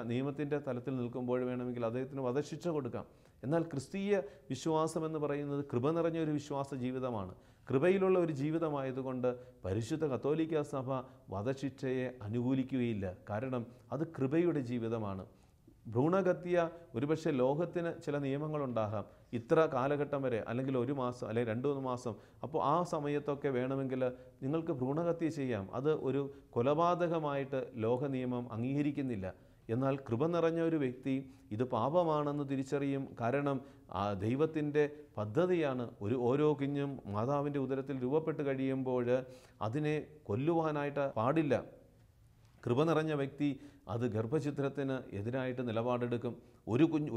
നിയമത്തിൻ്റെ തലത്തിൽ നിൽക്കുമ്പോൾ വേണമെങ്കിൽ അദ്ദേഹത്തിന് വധശിക്ഷ കൊടുക്കാം. എന്നാൽ ക്രിസ്തീയ വിശ്വാസം എന്ന് പറയുന്നത് കൃപ നിറഞ്ഞ ഒരു വിശ്വാസ ജീവിതമാണ്. കൃപയിലുള്ള ഒരു ജീവിതമായതുകൊണ്ട് പരിശുദ്ധ കത്തോലിക്ക സഭ വധശിക്ഷയെ അനുകൂലിക്കുകയില്ല. കാരണം അത് കൃപയുടെ ജീവിതമാണ്. ഭ്രൂണഹത്യ ഒരുപക്ഷെ ലോകത്തിന് ചില നിയമങ്ങളുണ്ടാകാം, ഇത്ര കാലഘട്ടം വരെ, അല്ലെങ്കിൽ 1 മാസം അല്ലെങ്കിൽ 2-3 മാസം. അപ്പോൾ ആ സമയത്തൊക്കെ വേണമെങ്കിൽ നിങ്ങൾക്ക് ഭ്രൂണഹത്യ ചെയ്യാം. അത് ഒരു കൊലപാതകമായിട്ട് ലോക നിയമം അംഗീകരിക്കുന്നില്ല. എന്നാൽ കൃപ നിറഞ്ഞ ഒരു വ്യക്തി ഇത് പാപമാണെന്ന് തിരിച്ചറിയും. കാരണം ദൈവത്തിൻ്റെ പദ്ധതിയാണ്. ഓരോ കുഞ്ഞും മാതാവിൻ്റെ ഉദരത്തിൽ രൂപപ്പെട്ട് കഴിയുമ്പോൾ അതിനെ കൊല്ലുവാനായിട്ട് പാടില്ല. കൃപ നിറഞ്ഞ വ്യക്തി അത് ഗർഭഛിദ്രത്തിന് എതിരായിട്ട് നിലപാടെടുക്കും.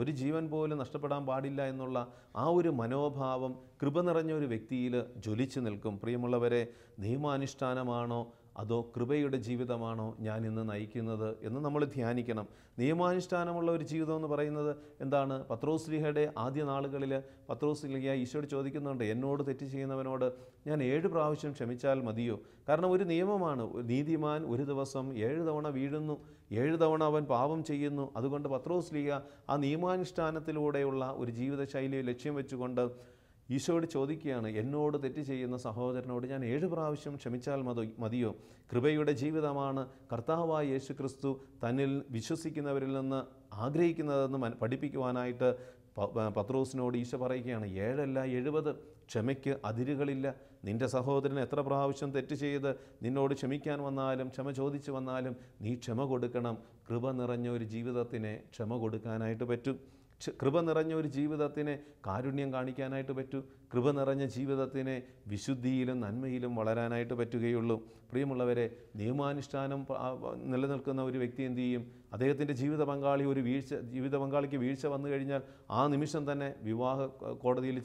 ഒരു ജീവൻ പോലും നഷ്ടപ്പെടാൻ പാടില്ല എന്നുള്ള ആ ഒരു മനോഭാവം കൃപ നിറഞ്ഞ ഒരു വ്യക്തിയിൽ ജ്വലിച്ചു നിൽക്കും. പ്രിയമുള്ളവരെ, നിയമാനുഷ്ഠാനമാണോ അതോ കൃപയുടെ ജീവിതമാണോ ഞാൻ ഇന്ന് നയിക്കുന്നത് എന്ന് നമ്മൾ ധ്യാനിക്കണം. നിയമാനുഷ്ഠാനമുള്ള ഒരു ജീവിതം എന്ന് പറയുന്നത് എന്താണ്? പത്രോസ്ലീഹയുടെ ആദ്യ നാളുകളിൽ പത്രോസ്ലീഹ ഈശോയോട് ചോദിക്കുന്നുണ്ട്, എന്നോട് തെറ്റ് ചെയ്യുന്നവനോട് ഞാൻ 7 പ്രാവശ്യം ക്ഷമിച്ചാൽ മതിയോ? കാരണം ഒരു നിയമമാണ്, നീതിമാൻ ഒരു ദിവസം 7 തവണ വീഴുന്നു, 7 തവണ അവൻ പാപം ചെയ്യുന്നു. അതുകൊണ്ട് പത്രോസ്ലീഹ ആ നിയമാനുഷ്ഠാനത്തിലൂടെയുള്ള ഒരു ജീവിതശൈലിയെ ലക്ഷ്യം വെച്ചുകൊണ്ട് ഈശോയോട് ചോദിക്കുകയാണ്, എന്നോട് തെറ്റ് ചെയ്യുന്ന സഹോദരനോട് ഞാൻ 7 പ്രാവശ്യം ക്ഷമിച്ചാൽ മതിയോ? കൃപയുടെ ജീവിതമാണ് കർത്താവായ യേശു ക്രിസ്തു തന്നിൽ വിശ്വസിക്കുന്നവരിൽ നിന്ന് ആഗ്രഹിക്കുന്നതെന്ന് പഠിപ്പിക്കുവാനായിട്ട് പത്രോസിനോട് ഈശോ പറയുകയാണ്, 7 അല്ല 70. ക്ഷമയ്ക്ക് അതിരുകളില്ല. നിൻ്റെ സഹോദരൻ എത്ര പ്രാവശ്യം തെറ്റ് ചെയ്ത് നിന്നോട് ക്ഷമിക്കാൻ വന്നാലും ക്ഷമ ചോദിച്ചു വന്നാലും നീ ക്ഷമ കൊടുക്കണം. കൃപ നിറഞ്ഞ ഒരു ജീവിതത്തിന് ക്ഷമ കൊടുക്കാനായിട്ട് പറ്റും. കൃപ നിറഞ്ഞ ഒരു ജീവിതത്തിനെ കാരുണ്യം കാണിക്കാനായിട്ട് പറ്റൂ. കൃപ നിറഞ്ഞ ജീവിതത്തിനെ വിശുദ്ധിയിലും നന്മയിലും വളരാനായിട്ട് പറ്റുകയുള്ളൂ. പ്രിയമുള്ളവരെ, നിയമാനുഷ്ഠാനം നിലനിൽക്കുന്ന ഒരു വ്യക്തി എന്തു ചെയ്യും? അദ്ദേഹത്തിൻ്റെ ജീവിത പങ്കാളിക്ക് വീഴ്ച വന്നു കഴിഞ്ഞാൽ ആ നിമിഷം തന്നെ വിവാഹ കോടതിയിൽ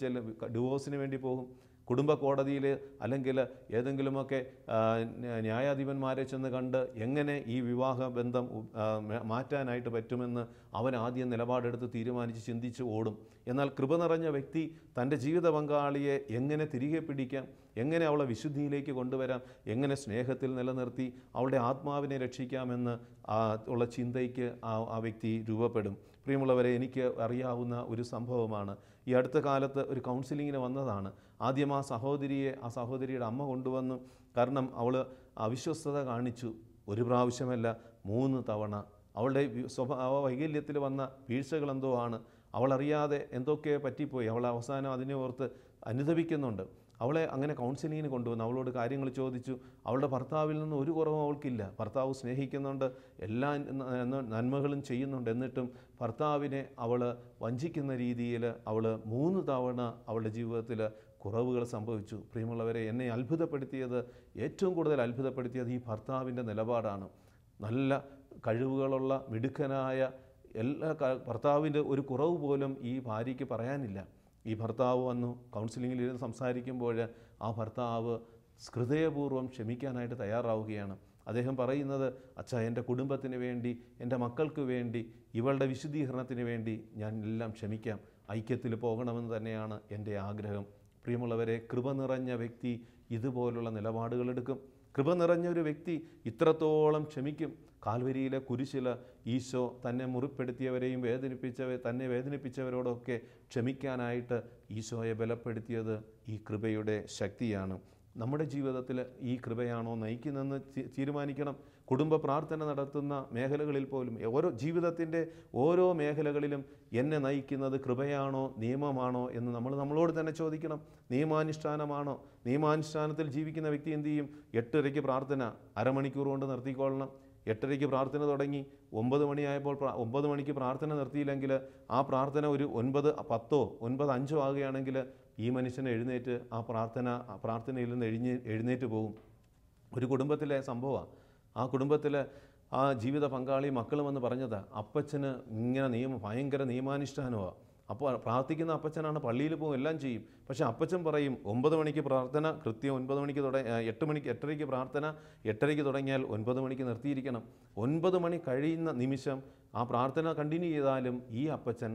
ഡിവോഴ്സിന് വേണ്ടി പോകും. കുടുംബ കോടതിയിൽ അല്ലെങ്കിൽ ഏതെങ്കിലുമൊക്കെ ന്യായാധിപന്മാരെ ചെന്ന് കണ്ട് എങ്ങനെ ഈ വിവാഹ ബന്ധം മാറ്റാനായിട്ട് പറ്റുമെന്ന് അവൻ ആദ്യം നിലപാടെടുത്ത് തീരുമാനിച്ച് ചിന്തിച്ച് ഓടും. എന്നാൽ കൃപ നിറഞ്ഞ വ്യക്തി തൻ്റെ ജീവിത പങ്കാളിയെ എങ്ങനെ തിരികെ പിടിക്കാം, എങ്ങനെ അവളെ വിശുദ്ധിയിലേക്ക് കൊണ്ടുവരാം, എങ്ങനെ സ്നേഹത്തിൽ നിലനിർത്തി അവളുടെ ആത്മാവിനെ രക്ഷിക്കാമെന്ന് ഉള്ള ചിന്തയ്ക്ക് ആ വ്യക്തി രൂപപ്പെടും. പ്രിയമുള്ളവരെ, എനിക്ക് അറിയാവുന്ന ഒരു സംഭവമാണ്. ഈ അടുത്ത കാലത്ത് ഒരു കൗൺസിലിങ്ങിന് വന്നതാണ്. ആദ്യം ആ സഹോദരിയുടെ അമ്മ കൊണ്ടുവന്നു. കാരണം അവൾ അവിശ്വസ്തത കാണിച്ചു. ഒരു പ്രാവശ്യമല്ല 3 തവണ. അവളുടെ വൈകല്യത്തിൽ വന്ന വീഴ്ചകൾ എന്തോ ആണ്. അവളറിയാതെ എന്തൊക്കെ പറ്റിപ്പോയി. അവൾ അവസാനം അതിനെ ഓർത്ത് അനുതപിക്കുന്നുണ്ട്. അവളെ അങ്ങനെ കൗൺസിലിങ്ങിന് കൊണ്ടുവന്നു. അവളോട് കാര്യങ്ങൾ ചോദിച്ചു. അവളുടെ ഭർത്താവിൽ നിന്ന് ഒരു കുറവും അവൾക്കില്ല. ഭർത്താവ് സ്നേഹിക്കുന്നുണ്ട്, എല്ലാ നന്മകളും ചെയ്യുന്നുണ്ട്. എന്നിട്ടും ഭർത്താവിനെ അവൾ വഞ്ചിക്കുന്ന രീതിയിൽ അവൾ 3 തവണ അവളുടെ ജീവിതത്തിൽ കുറവുകൾ സംഭവിച്ചു. പ്രിയമുള്ളവരെ, എന്നെ ഏറ്റവും കൂടുതൽ അത്ഭുതപ്പെടുത്തിയത് ഈ ഭർത്താവിൻ്റെ നിലപാടാണ്. നല്ല കഴിവുകളുള്ള മിടുക്കനായ ഭർത്താവിൻ്റെ ഒരു കുറവ് പോലും ഈ ഭാര്യയ്ക്ക് പറയാനില്ല. ഈ ഭർത്താവ് വന്നു കൗൺസിലിങ്ങിൽ ഇരുന്ന് സംസാരിക്കുമ്പോൾ ആ ഭർത്താവ് ഹൃദയപൂർവ്വം ക്ഷമിക്കാനായിട്ട് തയ്യാറാവുകയാണ്. അദ്ദേഹം പറയുന്നത്, അച്ഛാ, എൻ്റെ കുടുംബത്തിന് വേണ്ടി, എൻ്റെ മക്കൾക്ക് വേണ്ടി, ഇവളുടെ വിശുദ്ധീകരണത്തിന് വേണ്ടി ഞാൻ എല്ലാം ക്ഷമിക്കാം, ഐക്യത്തിൽ പോകണമെന്ന് തന്നെയാണ് എൻ്റെ ആഗ്രഹം. പ്രിയമുള്ളവരെ, കൃപ നിറഞ്ഞ വ്യക്തി ഇതുപോലുള്ള നിലപാടുകളെടുക്കും. കൃപ നിറഞ്ഞൊരു വ്യക്തി ഇത്രത്തോളം ക്ഷമിക്കും. കാൽവരിയിലെ കുരിശിൽ ഈശോ തന്നെ മുറിപ്പെടുത്തിയവരെയും തന്നെ വേദനിപ്പിച്ചവരോടൊക്കെ ക്ഷമിക്കാനായിട്ട് ഈശോയെ ബലപ്പെടുത്തിയത് ഈ കൃപയുടെ ശക്തിയാണ്. നമ്മുടെ ജീവിതത്തിൽ ഈ കൃപയാണോ നയിക്കുന്നതെന്ന് തീരുമാനിക്കണം. കുടുംബ പ്രാർത്ഥന നടത്തുന്ന മേഖലകളിൽ പോലും ജീവിതത്തിൻ്റെ ഓരോ മേഖലകളിലും എന്നെ നയിക്കുന്നത് കൃപയാണോ നിയമമാണോ എന്ന് നമ്മളോട് തന്നെ ചോദിക്കണം. നിയമാനുഷ്ഠാനമാണോ? നിയമാനുഷ്ഠാനത്തിൽ ജീവിക്കുന്ന വ്യക്തി എന്തു ചെയ്യും? 8:30 പ്രാർത്ഥന അരമണിക്കൂർ കൊണ്ട് നിർത്തിക്കൊള്ളണം. 8:30 പ്രാർത്ഥന തുടങ്ങി 9 മണിയായപ്പോൾ 9 മണിക്ക് പ്രാർത്ഥന നിർത്തിയില്ലെങ്കിൽ ആ പ്രാർത്ഥന ഒരു 9:10 9:05 ആകുകയാണെങ്കിൽ ഈ മനുഷ്യനെ എഴുന്നേറ്റ് ആ പ്രാർത്ഥനയിൽ നിന്ന് എഴുന്നേറ്റ് പോകും. ഒരു കുടുംബത്തിലെ സംഭവമാണ്. ആ കുടുംബത്തിൽ ആ ജീവിത പങ്കാളി മക്കളും വന്ന് പറഞ്ഞത്, അപ്പച്ചന് ഇങ്ങനെ ഭയങ്കര നിയമാനുഷ്ഠാനമാണ്. അപ്പോൾ പ്രാർത്ഥിക്കുന്ന അപ്പച്ചനാണ്, പള്ളിയിൽ പോകും, എല്ലാം ചെയ്യും. പക്ഷേ അപ്പച്ചൻ പറയും 9 മണിക്ക് പ്രാർത്ഥന കൃത്യം 9 മണിക്ക് 8:30 പ്രാർത്ഥന 8:30 തുടങ്ങിയാൽ 9 മണിക്ക് നിർത്തിയിരിക്കണം. 9 മണി കഴിയുന്ന നിമിഷം ആ പ്രാർത്ഥന കണ്ടിന്യൂ ചെയ്താലും ഈ അപ്പച്ചൻ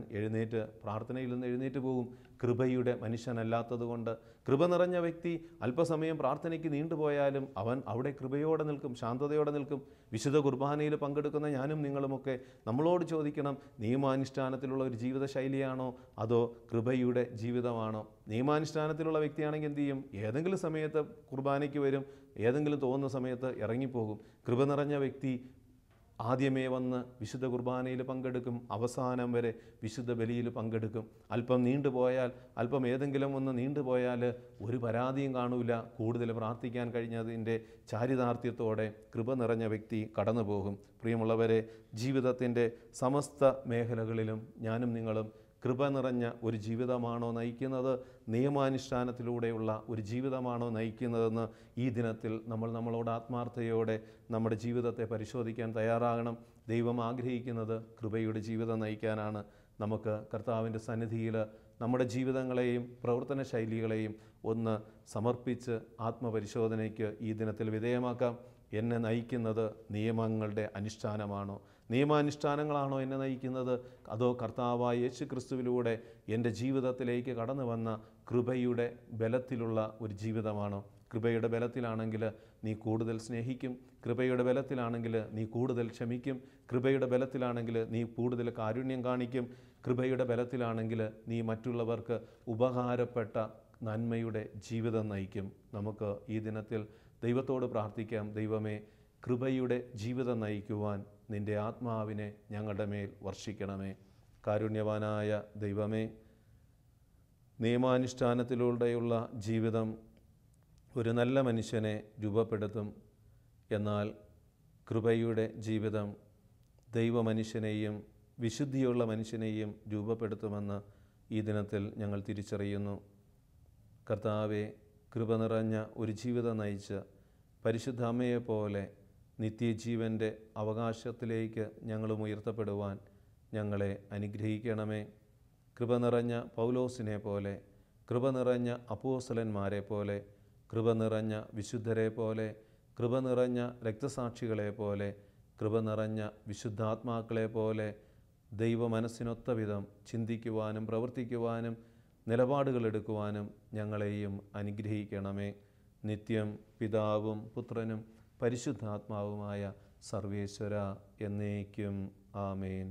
പ്രാർത്ഥനയിൽ നിന്ന് എഴുന്നേറ്റ് പോകും. കൃപയുടെ മനുഷ്യനല്ലാത്തത് കൊണ്ട്. കൃപ നിറഞ്ഞ വ്യക്തി അല്പസമയം പ്രാർത്ഥനയ്ക്ക് നീണ്ടുപോയാലും അവൻ അവിടെ കൃപയോടെ നിൽക്കും, ശാന്തതയോടെ നിൽക്കും. വിശുദ്ധ കുർബാനയിൽ പങ്കെടുക്കുന്ന ഞാനും നിങ്ങളുമൊക്കെ നമ്മളോട് ചോദിക്കണം, നിയമാനുഷ്ഠാനത്തിലുള്ള ഒരു ജീവിത ശൈലിയാണോ അതോ കൃപയുടെ ജീവിതമാണോ? നിയമാനുഷ്ഠാനത്തിലുള്ള വ്യക്തിയാണെങ്കിൽ എന്തു ചെയ്യും? ഏതെങ്കിലും സമയത്ത് കുർബാനയ്ക്ക് വരും, ഏതെങ്കിലും തോന്നുന്ന സമയത്ത് ഇറങ്ങിപ്പോകും. കൃപ നിറഞ്ഞ വ്യക്തി ആദ്യമേ വന്ന് വിശുദ്ധ കുർബാനയിൽ പങ്കെടുക്കും, അവസാനം വരെ വിശുദ്ധ ബലിയിൽ പങ്കെടുക്കും. അല്പം ഏതെങ്കിലും ഒന്ന് നീണ്ടുപോയാൽ ഒരു പരാതിയും കാണൂല. കൂടുതൽ പ്രാർത്ഥിക്കാൻ കഴിഞ്ഞതിൻ്റെ ചാരിതാർത്ഥ്യത്തോടെ കൃപ നിറഞ്ഞ വ്യക്തി കടന്നു പോകും. പ്രിയമുള്ളവരെ, ജീവിതത്തിൻ്റെ സമസ്ത മേഖലകളിലും ഞാനും നിങ്ങളും കൃപ നിറഞ്ഞ ഒരു ജീവിതമാണോ നയിക്കുന്നത്, നിയമാനുഷ്ഠാനത്തിലൂടെയുള്ള ഒരു ജീവിതമാണോ നയിക്കുന്നതെന്ന് ഈ ദിനത്തിൽ നമ്മളോട് ആത്മാർത്ഥതയോടെ നമ്മുടെ ജീവിതത്തെ പരിശോധിക്കാൻ തയ്യാറാകണം. ദൈവം ആഗ്രഹിക്കുന്നത് കൃപയുടെ ജീവിതം നയിക്കാനാണ്. നമുക്ക് കർത്താവിൻ്റെ സന്നിധിയിൽ നമ്മുടെ ജീവിതങ്ങളെയും പ്രവർത്തന ശൈലികളെയും ഒന്ന് സമർപ്പിച്ച് ആത്മപരിശോധനയ്ക്ക് ഈ ദിനത്തിൽ വിധേയമാക്കാം. എന്നെ നയിക്കുന്നത് നിയമങ്ങളുടെ അനുഷ്ഠാനമാണോ? നിയമാനുഷ്ഠാനങ്ങളാണോ എന്നെ നയിക്കുന്നത്? അതോ കർത്താവായ യേശു ക്രിസ്തുവിലൂടെ എൻ്റെ ജീവിതത്തിലേക്ക് കടന്നു വന്ന കൃപയുടെ ബലത്തിലുള്ള ഒരു ജീവിതമാണോ? കൃപയുടെ ബലത്തിലാണെങ്കിൽ നീ കൂടുതൽ സ്നേഹിക്കും. കൃപയുടെ ബലത്തിലാണെങ്കിൽ നീ കൂടുതൽ ക്ഷമിക്കും. കൃപയുടെ ബലത്തിലാണെങ്കിൽ നീ കൂടുതൽ കാരുണ്യം കാണിക്കും. കൃപയുടെ ബലത്തിലാണെങ്കിൽ നീ മറ്റുള്ളവർക്ക് ഉപകാരപ്പെട്ട നന്മയുടെ ജീവിതം നയിക്കും. നമുക്ക് ഈ ദിനത്തിൽ ദൈവത്തോട് പ്രാർത്ഥിക്കാം. ദൈവമേ, കൃപയുടെ ജീവിതം നയിക്കുവാൻ നിൻ്റെ ആത്മാവിനെ ഞങ്ങളുടെ മേൽ വർഷിക്കണമേ. കാരുണ്യവാനായ ദൈവമേ, നിയമാനുഷ്ഠാനത്തിലൂടെയുള്ള ജീവിതം ഒരു നല്ല മനുഷ്യനെ രൂപപ്പെടുത്തും. എന്നാൽ കൃപയുടെ ജീവിതം ദൈവമനുഷ്യനെയും വിശുദ്ധിയുള്ള മനുഷ്യനെയും രൂപപ്പെടുത്തുമെന്ന് ഈ ദിനത്തിൽ ഞങ്ങൾ തിരിച്ചറിയുന്നു. കർത്താവെ, കൃപ നിറഞ്ഞ ഒരു ജീവിതം നയിച്ച് പരിശുദ്ധ അമ്മയെപ്പോലെ നിത്യജീവൻ്റെ അവകാശത്തിലേക്ക് ഞങ്ങളും ഉയർത്തപ്പെടുവാൻ ഞങ്ങളെ അനുഗ്രഹിക്കണമേ. കൃപ നിറഞ്ഞ പൗലോസിനെ പോലെ, കൃപ നിറഞ്ഞ അപ്പോസ്തലന്മാരെ പോലെ, കൃപ നിറഞ്ഞ വിശുദ്ധരെ പോലെ, കൃപ നിറഞ്ഞ രക്തസാക്ഷികളെ പോലെ, കൃപ നിറഞ്ഞ വിശുദ്ധാത്മാക്കളെ പോലെ ദൈവ മനസ്സിനൊത്ത വിധം ചിന്തിക്കുവാനും പ്രവർത്തിക്കുവാനും നിലപാടുകളെടുക്കുവാനും ഞങ്ങളെയും അനുഗ്രഹിക്കണമേ. നിത്യം പിതാവും പുത്രനും പരിശുദ്ധാത്മാവുമായ സർവേശ്വര എന്നേക്കും ആമേൻ.